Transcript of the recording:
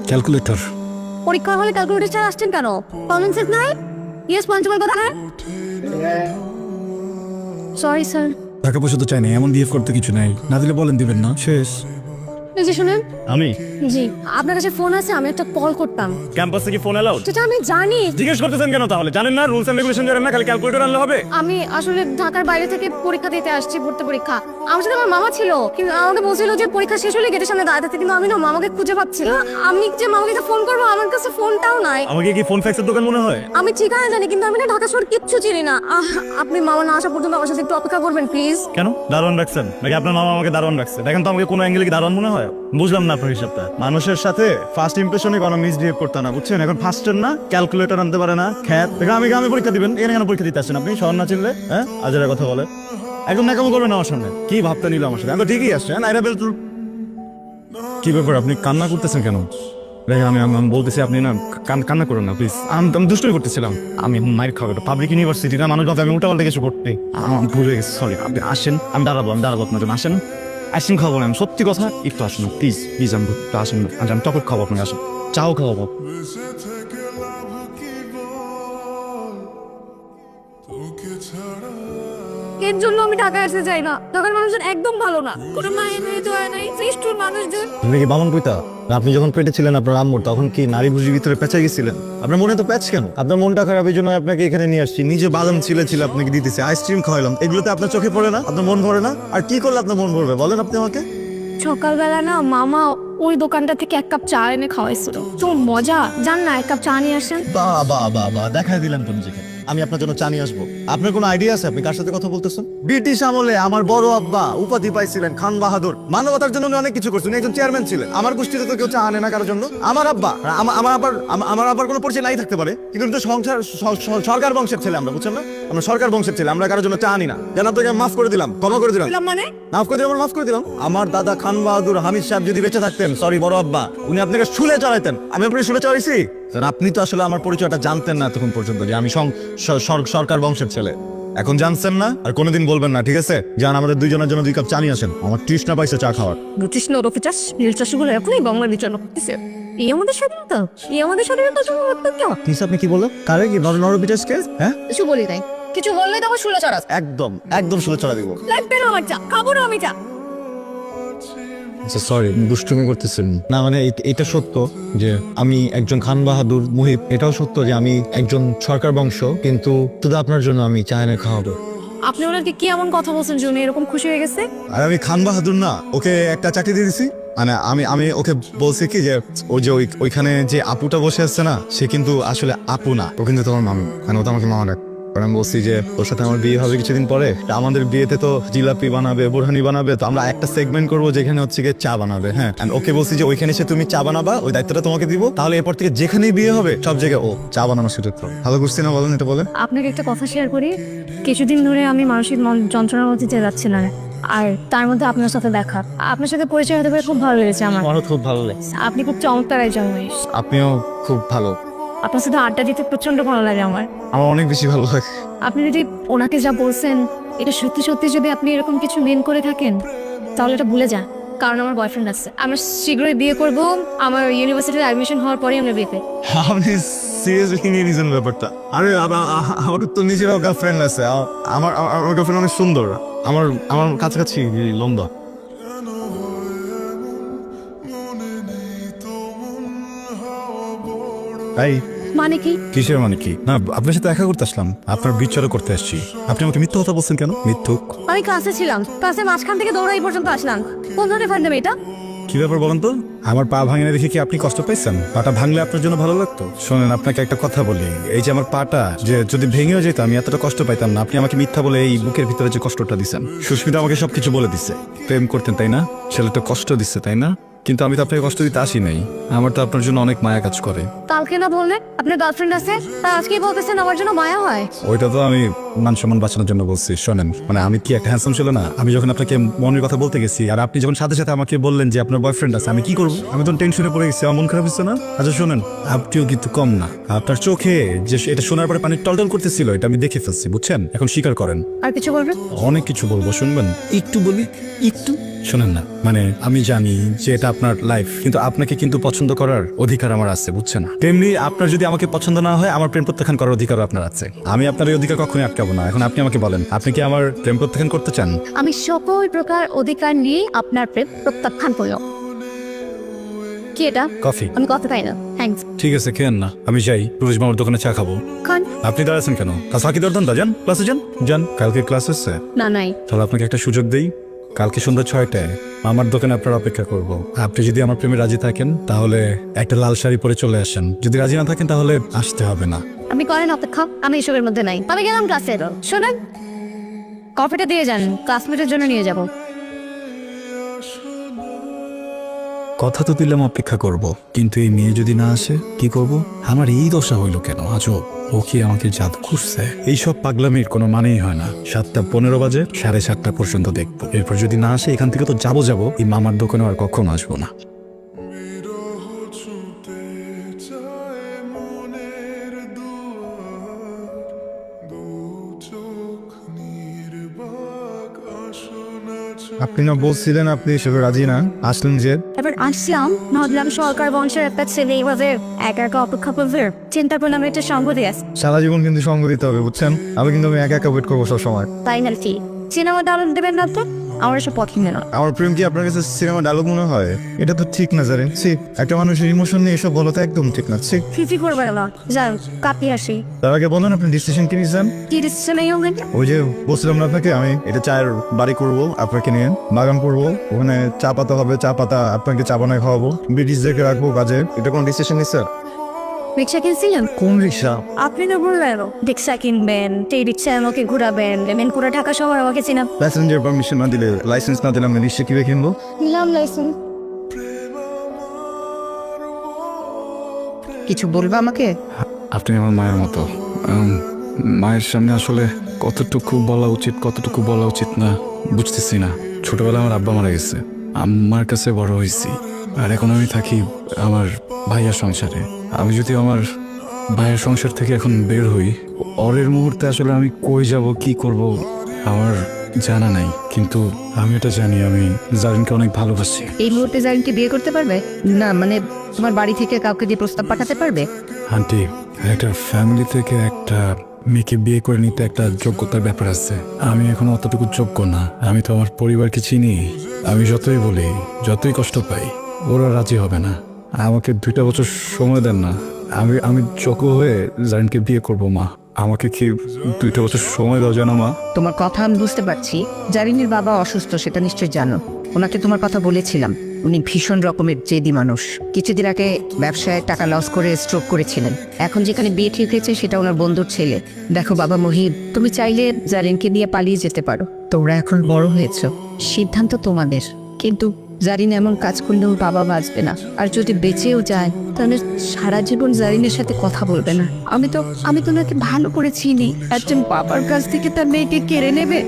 Calculator. পরীক্ষা হলে calculator ছাড়া আসছেন কেন? কমন সেন্স নাই? ইয়েস পঞ্চমের কথা না? Sorry sir. টাকা পয়সা তো চাই না, এমন বিহেভ করতে কিছু নাই, না দিলে বলেন দিবেন না, শেষ। এই যে শুনেন, আমি জি আপনার কাছে ফোন আছে, আমি একটা কল করতাম। ক্যাম্পাসে কি ফোন অ্যালাউড? সেটা আমি জানি। জিজ্ঞেস করতেছেন কেন তাহলে? জানেন না রুলস এন্ড রেগুলেশন? জানেন না খালি ক্যালকুলেটর আনলে হবে? আমি আসলে ঢাকার বাইরে থেকে পরীক্ষা দিতে আসছি, ভর্তি পরীক্ষা। আমার সাথে আমার মামা ছিল, কিন্তু আমাকে বলছিল যে পরীক্ষা শেষ হলে গেটের সামনে দাঁড়াতে, কিন্তু আমি না মামাকে খুঁজে পাচ্ছি না। আমি যে মামাকে ফোন করবো, আমার কাছে ফোনটাও নাই। আমাকে কি ফোন ফ্যাক্সের দোকান মনে হয়? আমি ঠিকানা জানি, কিন্তু আমি না ঢাকা শহর কিচ্ছু চিনি না। আপনি মামা না আসা পর্যন্ত আমার সাথে একটু অপেক্ষা করবেন প্লিজ। কেন দারোয়ান রাখছেন নাকি আপনার মামা আমাকে দারোয়ান রাখছে? দেখেন তো আমাকে কোনো অ্যাঙ্গেলে কি দারোয়ান মনে হয়? বুঝলাম না আপনার হিসাবটা। মানুষের সাথে ফার্স্ট ইমপ্রেশনে কোনো মিসবিহেভ করতে না, বুঝছেন? এখন ফার্স্টের না ক্যালকুলেটর আনতে পারে না, খ্যাত দেখে আমি গ্রামে পরীক্ষা দিবেন, এখানে কেন পরীক্ষা দিতে আসছেন আপনি? শহর না চিনলে হ্যাঁ আজের কথা বলে একদম নাকামো করবেন আমার সামনে। কি ভাবতে নিল আমার সাথে? আমি তো ঠিকই আসছে। কি ব্যাপার, আপনি কান্না করতেছেন কেন? দেখেন আমি বলতেছি, আপনি না কান্না করুন না প্লিজ। আমি দুষ্টুমি করতেছিলাম। আমি মাইর খাবো, পাবলিক ইউনিভার্সিটি না, মানুষ ভাবে আমি উল্টা পাল্টা কিছু করতে। আমি ভুলে গেছি, সরি। আপনি আসেন, আমি দাঁড়াবো আপনার জন্য। আসেন আসেন, খাবো না, আমি সত্যি কথা। একটু আসুন প্লিজ প্লিজ, আমি আসেন। আমি চকলেট খাবো, আপনাকে আসেন, চাও খাওয়াবো। এর জন্য আমি ঢাকায় আসতে চাই না। ঢাকার মানুষজন একদম ভালো না, কোনো মায়ের মেয়ে দোয়া নাই, নিষ্ঠুর মানুষজন। আপনি কি বামন পিতা? আপনি যখন পেটে ছিলেন আপনার আম্মুর, তখন কি নারী ভুজির ভিতরে পেঁচে গেছিলেন? আপনার মনে তো প্যাচ কেন? আপনার মনটা খারাপ, এই জন্য আপনাকে এখানে নিয়ে আসছি। নিজে বাদাম ছিলে আপনাকে দিতেছে, আইসক্রিম খাওয়াইলাম, এগুলোতে আপনার চোখে পড়ে না? আপনার মন ভরে না? আর কি করলে আপনার মন ভরবে বলেন আপনি আমাকে? সকালবেলা না মামা ওই দোকানটা থেকে এক কাপ চা এনে খাওয়াইছিল, তো মজা। জান না, এক কাপ চা নিয়ে আসেন। বাহ দেখাই দিলেন তো নিজেকে। আমি আপনার জন্য চা নিয়ে আসবো। আপনার কোনো আইডিয়া আছে আপনি কার সাথে কথা বলতেছেন? ব্রিটিশ আমলে আমার বড় আব্বা উপাধি পাইছিলেন খান বাহাদুর। মানবতার জন্য উনি অনেক কিছু করছেন, একজন চেয়ারম্যান ছিলেন। আমার গোষ্ঠীতে তো কেউ চা আনে না কারোর জন্য। আমার আব্বা আমার আব্বার কোনো পরিচয় নাই থাকতে পারে, কিন্তু উনি তো সরকার বংশের ছেলে। আমরা বুঝছেন না, আমরা সরকার বংশের ছেলে, আমরা কারোর জন্য চা আনি না। যেন আপনাকে মাফ করে দিলাম, ক্ষমা করে দিলাম। মানে মাফ করে দিলাম। আমার দাদা খান বাহাদুর হামিদ সাহেব যদি বেঁচে থাকতেন, সরি বড় আব্বা, উনি আপনাকে শুলে চড়াইতেন। আমি আপনাকে শুলে চড়াইছি? স্যার আপনি তো আসলে আমার পরিচয়টা জানতেন না তখন পর্যন্ত, যে আমি সরকার বংশের ছেলে। এখন জানছেন না, আর কোনোদিন বলবেন না, ঠিক আছে? যান আমাদের দুইজনের জন্য 2 কাপ চা নিয়ে আসেন। আমার তৃষ্ণা পাইছে চা খাওয়ার। কৃষ্ণ রফি চাষ নীল চাষগুলো এখনই বাংলা বিচারণা করতেছে। এই আমাদের স্বাধীনতা, এই আমাদের স্বাধীনতা কেউ। প্লিজ আপনি কি বললেন? কারে কি নরবিটাসকে? হ্যাঁ কিছু বলি নাই, কিছু বললে তো আমার শুলে চড়া একদম শুলে চড়া দিব। লাগবে না আমার চা, খাবো না আমি চা। আচ্ছা সরি, দুষ্টুমি করতেছেন না। মানে এটা সত্য যে আমি একজন খান বাহাদুর মুহিব, এটাও সত্য যে আমি একজন সরকার বংশ, কিন্তু শুধু আপনার জন্য আমি চা এনে খাওয়াবো। আপনি ওনাকে কি এমন কথা বলছেন যে উনি এরকম খুশি হয়ে গেছে? আর আমি খান বাহাদুর না, ওকে একটা চাকরি দিয়ে দিছি। মানে আমি ওকে বলছি কি যে ওই যে ওইখানে যে আপুটা বসে আছে না, সে কিন্তু আসলে আপু না, ও কিন্তু তোমার মামি। মানে ও তো আমাকে মামা ডাকে। আমি বলছি যে ওর সাথে আমার বিয়ে হবে কিছুদিন পরে, তা আমাদের বিয়েতে তো জিলাপি বানাবে, বোরহানি বানাবে, তো আমরা একটা সেগমেন্ট করবো যেখানে হচ্ছে গিয়ে চা বানাবে। হ্যাঁ, ওকে বলছি যে ওইখানে এসে তুমি চা বানাবা, ওই দায়িত্বটা তোমাকে দিব। তাহলে এরপর থেকে যেখানেই বিয়ে হবে সব জায়গায় ও চা বানানো শুরু করতো। ভালো করছি না বলেন? এটা বলে আপনাকে একটা কথা শেয়ার করি। কিছুদিন ধরে আমি মানসিক যন্ত্রণার মধ্যে দিয়ে যাচ্ছি না, আর তার মধ্যে আপনার সাথে দেখা, আপনার সাথে পরিচয় হতে পেরে খুব ভালো লেগেছে আমার। আমারও খুব ভালো লেগেছে। আপনি খুব চমৎকার একজন মানুষ। আপনিও খুব ভালো। আপনার সাথে আড্ডা দিতে প্রচন্ড ভালো লাগে আমার। আমার অনেক বেশি ভালো লাগে। আপনি যদি ওনাকে যা বলছেন এটা সত্যি সত্যি যদি আপনি এরকম কিছু মেন করে থাকেন, তাহলে এটা ভুলে যান, কারণ আমার বয়ফ্রেন্ড আছে। আমরা শীঘ্রই বিয়ে করব, আমার ইউনিভার্সিটিতে অ্যাডমিশন হওয়ার পরেই আমরা বিয়েতে। আপনি সিরিয়াসলি নিয়ে নিয়েছেন ব্যাপারটা? আরে আমার তো নিজেরও গার্লফ্রেন্ড আছে। আমার গার্লফ্রেন্ড অনেক সুন্দর। আমার কাছাকাছি লম্বা। তাই মানে কি? কিসের মানে কি? না, আপনার সাথে দেখা করতে আসলাম, আপনার বিচারও করতে আসছি। আপনি আমাকে মিথ্যা কথা বলছেন কেন? মিথ্যুক। আমি ক্লাসে ছিলাম, ক্লাসের মাঝখান থেকে দৌড়াই পর্যন্ত আসলাম। কোন ধরনের ফান্ডাম এটা? কি ব্যাপার বলেন তো? আমার পা ভাঙে না দেখে কি আপনি কষ্ট পাইছেন? পাটা ভাঙলে আপনার জন্য ভালো লাগতো? শোনেন, আপনাকে একটা কথা বলি, এই যে আমার পাটা যে যদি ভেঙেও যেত আমি এতটা কষ্ট পাইতাম না। আপনি আমাকে মিথ্যা বলে এই বুকের ভিতরে যে কষ্টটা দিচ্ছেন। সুস্মিতা আমাকে সবকিছু বলে দিচ্ছে, প্রেম করতেন তাই না, ছেলেটা কষ্ট দিচ্ছে তাই না, কিন্তু আমি তো আপনাকে কষ্ট দিতে আসি নাই। আমার তো আপনার জন্য অনেক মায়া কাজ করে। কালকে না বললে আপনার গার্লফ্রেন্ড আছে, তা আজকেই বলতেছেন আমার জন্য মায়া হয়? ওইটা তো আমি মান সম্মান বাঁচানোর জন্য বলছি। শোনেন, মানে আমি কি একটা হ্যান্ডসাম ছিল না? আমি যখন আপনাকে মনের কথা বলতে গেছি আর আপনি যখন সাথে সাথে আমাকে বললেন যে আপনার বয়ফ্রেন্ড আছে, আমি কি করবো? আমি তখন টেনশনে পড়ে গেছি, আমার মন খারাপ হচ্ছে না? আচ্ছা শোনেন, আপনিও কিন্তু কম না। আপনার চোখে যে এটা শোনার পরে পানি টলটল করতেছিল, এটা আমি দেখে ফেলছি, বুঝছেন? এখন স্বীকার করেন। আর কিছু বলবেন? অনেক কিছু বলবো, শুনবেন? একটু বলি, একটু শোনেন না। মানে আমি জানি যে এটা আপনার লাইফ, কিন্তু আপনাকে কিন্তু পছন্দ করার অধিকার আমার আছে, বুঝছেন? তেমনি আপনার যদি আমাকে পছন্দ না হয়, আমার প্রেম প্রত্যাখ্যান করার অধিকারও আপনার আছে। আমি আপনার এই অধিকার কখনোই আটকাবো না। এখন আপনি আমাকে বলেন, আপনি কি আমার প্রেম প্রত্যাখ্যান করতে চান? আমি সকল প্রকার অধিকার নিয়ে আপনার প্রেম প্রত্যাখ্যান করলাম। কি এটা? কফি। আমি কথা পাই না, থ্যাঙ্কস। ঠিক আছে, খেয়েন না। আমি যাই, প্রবেশ মামার দোকানে চা খাবো। খান। আপনি দাঁড়াচ্ছেন কেন? কাজ ফাঁকি দরদান দা, যান ক্লাসে যান। যান, কালকে ক্লাস হচ্ছে। না নাই। তাহলে আপনাকে একটা সুযোগ দেই, কালকে সন্ধ্যা 6টায় আমার দোকানে আপনার অপেক্ষা করব। আপনি যদি আমার প্রেমে রাজি থাকেন তাহলে একটা লাল শাড়ি পরে চলে আসেন, যদি রাজি না থাকেন তাহলে আসতে হবে না। আমি করেন অপেক্ষা, আমি এসবের মধ্যে নাই। আমি গেলাম ক্লাসে। শোনেন, কফিটা দিয়ে যান, ক্লাসমেটের জন্য নিয়ে যাব। কথা তো দিলাম অপেক্ষা করব, কিন্তু এই মেয়ে যদি না আসে কি করব? আমার এই দশা হইল কেন আজব? ও কি আমাকে জাদু করছে? এইসব পাগলামির কোনো মানেই হয় না। 7:15 বাজে, 7:30 পর্যন্ত দেখবো। এরপর যদি না আসে, এখান থেকে তো যাবো, এই মামার দোকানে আর কখনো আসবো না। আপনি না বলছিলেন আপনি এসবে রাজি না, আসলেন যে? এবার আসলাম, ভাবলাম সরকার বংশের একটা ছেলে এইভাবে একা একা অপেক্ষা করবে, চিন্তা করলাম এটা সঙ্গ দিয়ে। সারা জীবন কিন্তু সঙ্গ দিতে হবে, বুঝছেন? আমি কিন্তু একা একা ওয়েট করবো সব সময়। তাই না কি? সিনেমা ডাউনলোড দেবেন না তো? আমার এসব পছন্দ না। আমার প্রেম কি আপনার কাছে সিনেমা ডায়লগ মনে হয়? এটা তো ঠিক না জানেন। একটা মানুষের ইমোশন নিয়ে এসব বলা তো একদম ঠিক না। ফিফি করবে না, যান কাপি আসি। তার আগে বলেন আপনি ডিসিশন কি নিয়েছেন? কি ডিসিশন এই হবে? ওই যে বলছিলাম না আপনাকে, আমি এটা চায়ের বাড়ি করবো, আপনাকে নিয়ে বাগান করবো, ওখানে চা পাতা হবে, চা পাতা আপনাকে চা বানায় খাওয়াবো, ব্রিটিশদেরকে রাখবো কাজে। এটা কোন ডিসিশন নিচ্ছে? রিক্সা কিনছিলেন? কোন রিক্সা? আপনি না বললেন রিক্সা কিনবেন, সেই রিক্সায় আমাকে ঘুরাবেন, পেমেন্ট করে ঢাকা শহর আমাকে চিনা। প্যাসেঞ্জার পারমিশন না দিলে, লাইসেন্স না দিলে আমি রিক্সা কিভাবে কিনবো? নিলাম লাইসেন্স। কিছু বলবে আমাকে? আপনি আমার মায়ের মতো। মায়ের সামনে আসলে কতটুকু বলা উচিত, কতটুকু বলা উচিত না বুঝতেছি না। ছোটবেলায় আমার আব্বা মারা গেছে, আমার কাছে বড় হয়েছি, আর এখন আমি থাকি আমার ভাইয়ার সংসারে। আমি যদি আমার ভাইয়ের সংসার থেকে এখন বের হই, পরের মুহূর্তে আসলে আমি কই যাব, কি করব আমার জানা নাই। কিন্তু আমি এটা জানি, আমি জারিনকে অনেক ভালোবাসি। এই মুহূর্তে জারিনকে বিয়ে করতে পারবে না? মানে তোমার বাড়ি থেকে কাউকে দিয়ে প্রস্তাব পাঠাতে পারবে? আন্টি, একটা ফ্যামিলি থেকে একটা মেয়েকে বিয়ে করে নিতে একটা যোগ্যতার ব্যাপার আছে। আমি এখন অতটুকু যোগ্য না। আমি তো আমার পরিবারকে চিনি। আমি যতই বলি, যতই কষ্ট পাই, ওরা রাজি হবে না। আমাকে 2টা বছর সময় দেন না, আমি যোগ্য হয়ে জারিনকে বিয়ে করব। মা, আমাকে কি 2টা বছর সময় দাও জানো মা? তোমার কথা আমি বুঝতে পারছি। জারিনের বাবা অসুস্থ, সেটা নিশ্চয় জানো। ওনাকে তোমার কথা বলেছিলাম। উনি ভীষণ রকমের জেদি মানুষ। কিছুদিন আগে ব্যবসায় টাকা লস করে স্ট্রোক করেছিলেন। এখন যেখানে বিয়ে ঠিক হয়েছে সেটা ওনার বন্ধুর ছেলে। দেখো বাবা মহিব, তুমি চাইলে জারিনকে নিয়ে পালিয়ে যেতে পারো। তোমরা এখন বড় হয়েছ, সিদ্ধান্ত তোমাদের। কিন্তু জারিন এমন কাজ করলেও বাবা বাঁচবে না, আর যদি বেঁচেও যায় তাহলে সারা জীবন জারিনের সাথে কথা বলবে না। আমি তো ওনাকে ভালো করে চিনি। একজন বাবার কাছ থেকে তার মেয়েকে কেড়ে নেবে,